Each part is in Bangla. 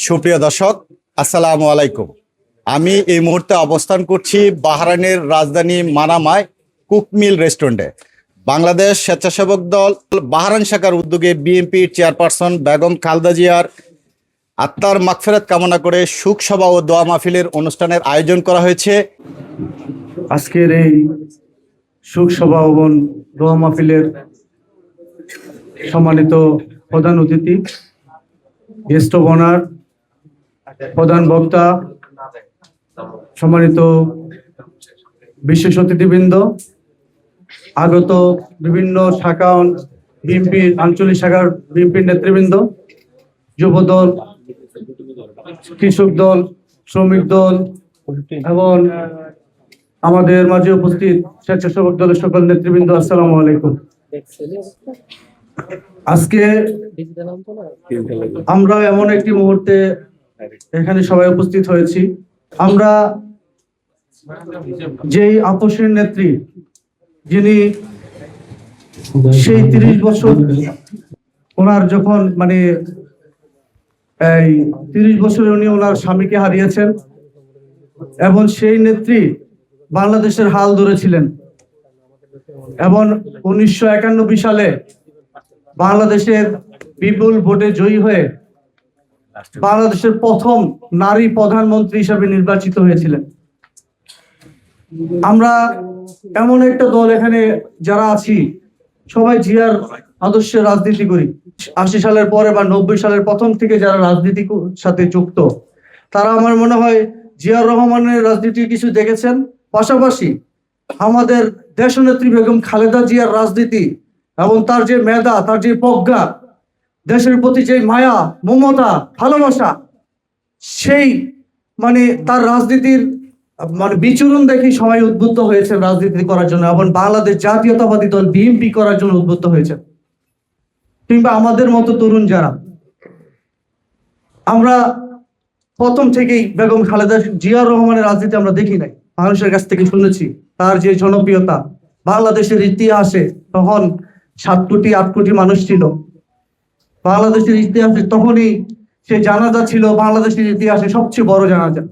সুপ্রিয় দর্শক, আসসালামু আলাইকুম। আমি এই মুহূর্তে অবস্থান করছি বাহরাইনের রাজধানী মানামায় কুকমিল রেস্টুরেন্টে। বাংলাদেশ স্বেচ্ছাসেবক দল বাহরাইন শাখার উদ্যোগে বিএনপির চেয়ারপারসন বেগম খালেদা জিয়ার আত্মার মাগফিরাত কামনা করে শোক সভা ও দোয়া মাহফিলের অনুষ্ঠানের আয়োজন করা হয়েছে। আজকের এই শোক সভা এবং দোয়া মাহফিলের সম্মানিত প্রধান অতিথি, গেস্ট অব অনার, প্রধান বক্তা, সম্মানিত বিশেষ অতিথিবৃন্দ, আগত বিভিন্ন শাখা বিএনপির আঞ্চলিক শাখার বিএনপির নেতৃবৃন্দ, যুব দল, কৃষক দল, শ্রমিক দল এবং আমাদের মাঝে উপস্থিত স্বেচ্ছাসেবক দলের সকল নেতৃবৃন্দ, আসসালামু আলাইকুম। আজকে আমরা এমন একটি মুহূর্তে এখানে সবাই উপস্থিত হয়েছি। আমরা যেই আপসের নেত্রী, যিনি সেই 30 বছর ওনার যখন এই 30 বছরে উনি ওনার স্বামীকে হারিয়েছেন এবং সেই নেত্রী বাংলাদেশের হাল ধরেছিলেন এবং 1991 সালে বাংলাদেশের বিপুল ভোটে জয়ী হয়ে বাংলাদেশের প্রথম নারী প্রধানমন্ত্রী হিসেবে নির্বাচিত হয়েছিলেন। আমরা এমন একটা দল এখানে যারা আছি, সবাই জিয়ার আদর্শে রাজনীতি করি। 80 সালের পরে বা 90 সালের প্রথম থেকে যারা রাজনীতির সাথে যুক্ত, তারা আমার মনে হয় জিয়াউর রহমানের রাজনীতি কিছু দেখেছেন। পাশাপাশি আমাদের দেশনেত্রী বেগম খালেদা জিয়ার রাজনীতি এবং তার যে মেধা, তার যে প্রজ্ঞা, দেশের প্রতি যে মায়া, মমতা, ভালোবাসা, সেই তার রাজনীতির বিচরণ দেখে সবাই উদ্বুদ্ধ হয়েছে রাজনীতি করার জন্য এবং বাংলাদেশ জাতীয়তাবাদী দল বিএনপি করার জন্য উদ্বুদ্ধ হয়েছে। কিংবা আমাদের মতো তরুণ যারা, আমরা প্রথম থেকেই বেগম খালেদা জিয়াউর রহমানের রাজনীতি আমরা দেখি নাই, মানুষের কাছ থেকে শুনেছি। তার যে জনপ্রিয়তা, বাংলাদেশের ইতিহাসে তখন 7 কোটি 8 কোটি মানুষ ছিল। বাংলাদেশের ইতিহাসে তখনই সে জানাজা ছিল বাংলাদেশের ইতিহাসে সবচেয়ে বড় জানাজা।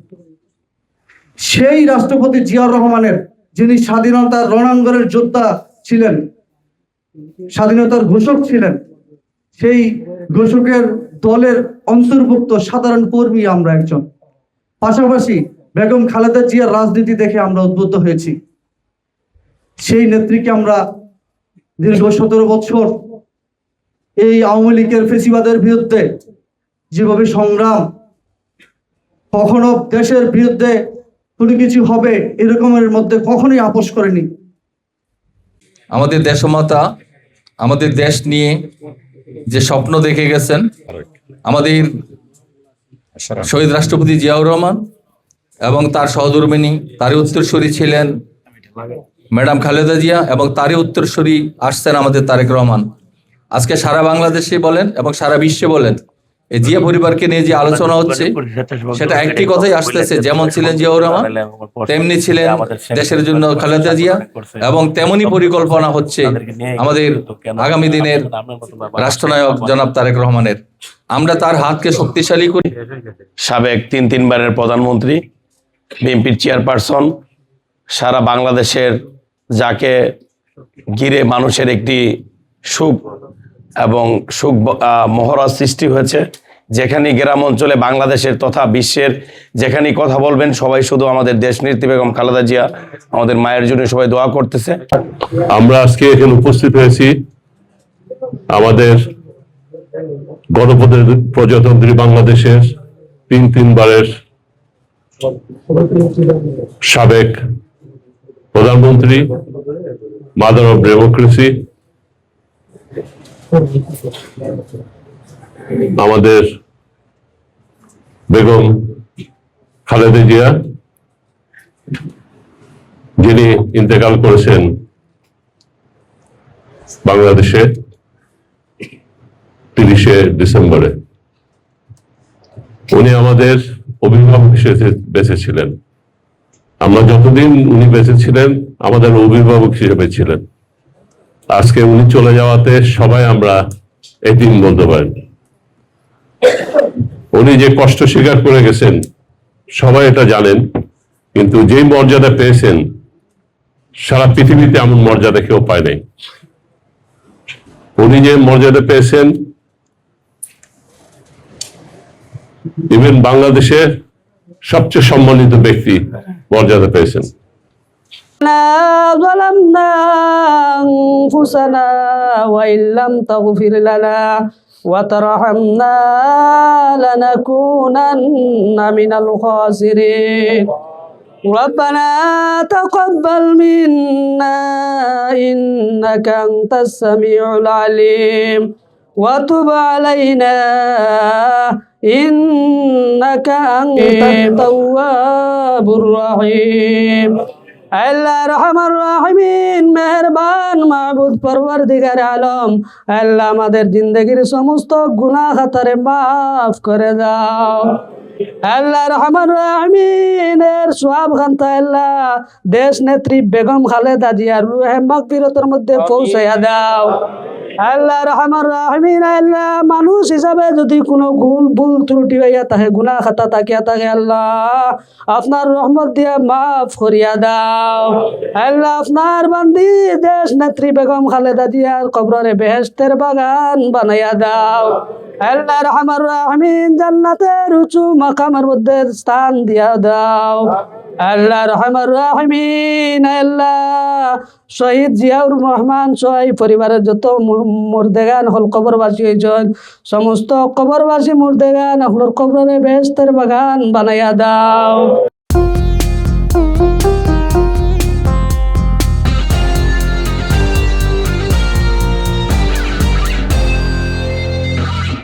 সেই রাষ্ট্রপতি জিয়াউর রহমানের, যিনি স্বাধীনতার রণাঙ্গনের যোদ্ধা ছিলেন, স্বাধীনতার ঘোষক ছিলেন, সেই ঘোষকের দলের অন্তর্ভুক্ত সাধারণ কর্মী আমরা একজন। পাশাপাশি বেগম খালেদা জিয়ার রাজনীতি দেখে আমরা উদ্বুদ্ধ হয়েছি। সেই নেত্রীকে আমরা দীর্ঘ 17 বছর এই আওয়ামী লীগের ফেসিবাদের বিরুদ্ধে যেভাবে সংগ্রাম, কখনো দেশের বিরুদ্ধে কোনো কিছু হবে এরকমের মধ্যে কখনোই আপোষ করেনি। আমাদের দেশমাতা আমাদের দেশ নিয়ে যে স্বপ্ন দেখে গেছেন, আমাদের শহীদ রাষ্ট্রপতি জিয়াউর রহমান এবং তার সহধর্মিণী, তারই উত্তরসূরি ছিলেন ম্যাডাম খালেদা জিয়া এবং তারই উত্তরসূরি আসছেন আমাদের তারেক রহমান। আজকে সারা বাংলাদেশে বলেন এবং সারা বিশ্বে বলেন, এই জিয়া পরিবারকে নিয়ে যে আলোচনা হচ্ছে সেটা একটি কথাই আসতেছে, যেমন ছিলেন জিয়াউর রহমান তেমনি ছিলেন দেশের জন্য খালেদা জিয়া, এবং তেমনি পরিকল্পনা হচ্ছে আমাদের আগামী দিনের রাষ্ট্রনায়ক জনাব তারেক রহমানের। আমরা তার হাতকে শক্তিশালী করি। সাবেক 3 বারের প্রধানমন্ত্রী, বিএনপির চেয়ারপারসন, সারা বাংলাদেশের যাকে ঘিরে মানুষের একটি সুখ এবং সুখ মহড়া সৃষ্টি হয়েছে। যেখানে গ্রাম অঞ্চলে বাংলাদেশের তথা বিশ্বের যেখানেই কথা বলবেন, সবাই শুধু আমাদের দেশ নেত্রী বেগম খালেদা জিয়া, আমাদের মায়ের জন্য সবাই দোয়া করতেছে। আমরা আজকে এখানে উপস্থিত হয়েছি আমাদের গণপ্রজাতন্ত্রী বাংলাদেশের 3 বারের সাবেক প্রধানমন্ত্রী, মাদার অফ ডেমোক্রেসি, আমাদের বেগম খালেদা জিয়া, যিনি ইন্তেকাল করেছেন বাংলাদেশে 30শে ডিসেম্বরে। উনি আমাদের অভিভাবক হিসেবে বেঁচে ছিলেন। আমরা যতদিন উনি বেঁচে ছিলেন আমাদের অভিভাবক হিসেবে ছিলেন। আজকে উনি চলে যাওয়াতে সবাই আমরা এতিম বলতে পারেন। উনি যে কষ্ট স্বীকার করে গেছেন সবাই এটা জানেন, কিন্তু যেই মর্যাদা পেয়েছেন সারা পৃথিবীতে এমন মর্যাদা কেউ পায় নাই। উনি যে মর্যাদা পেয়েছেন ইভেন বাংলাদেশের সবচেয়ে সম্মানিত ব্যক্তি মর্যাদা পেয়েছেন। ظلمنا أنفسنا وإن لم تغفر لنا وترحمنا لنكونن من الخاسرين ربنا تقبل منا إنك أنت السميع العليم وتب علينا إنك أنت التواب الرحيم আল্লাহ রহমান রাহিমিন মেহেরবান মাহবুদ পরওয়ারদিগার আলম, আল্লাহ আমাদের জিন্দগির সমস্ত গুনাহ খাতারে মাফ করে দাও। আল্লাহ রহমান রাহিমিনের সওয়াব খান্তা আল্লাহ দেশ নেত্রী বেগম খালেদা জিয়ার রূহে মাগফিরাতের মধ্যে পৌঁছাইয়া দাও। আল্লাহ রহমান রাহিমিন, আল্লাহ মানুষ হিসাবে যদি কোনো ভুল ত্রুটি হইয়া থাকে, গুনাহ খাতা তাকিয়া থাকে, আল্লাহ আপনার রহমত দিয়ে মাফ করিয়া দাও। আল্লাহ আপনার বান্দি দেশ নেত্রী বেগম খালেদা জিয়ার কবরে বেহেশতের বাগান বানাইয়া দাও। আল্লাহ রহমান রাহিমিন জান্নাতের উঁচু মাকামের মধ্যে স্থান দিয়া দাও। আল্লাহ রহমান রাহিমিন, আল্লাহ শহীদ জিয়াউর রহমান সহ পরিবারের যত মুর্দেগান হল কবরবাসী হয়েছেন, সমস্ত কবরবাসী মুর্দেগান হল কবরে বেহেশতের বাগান বানাইয়া দাও।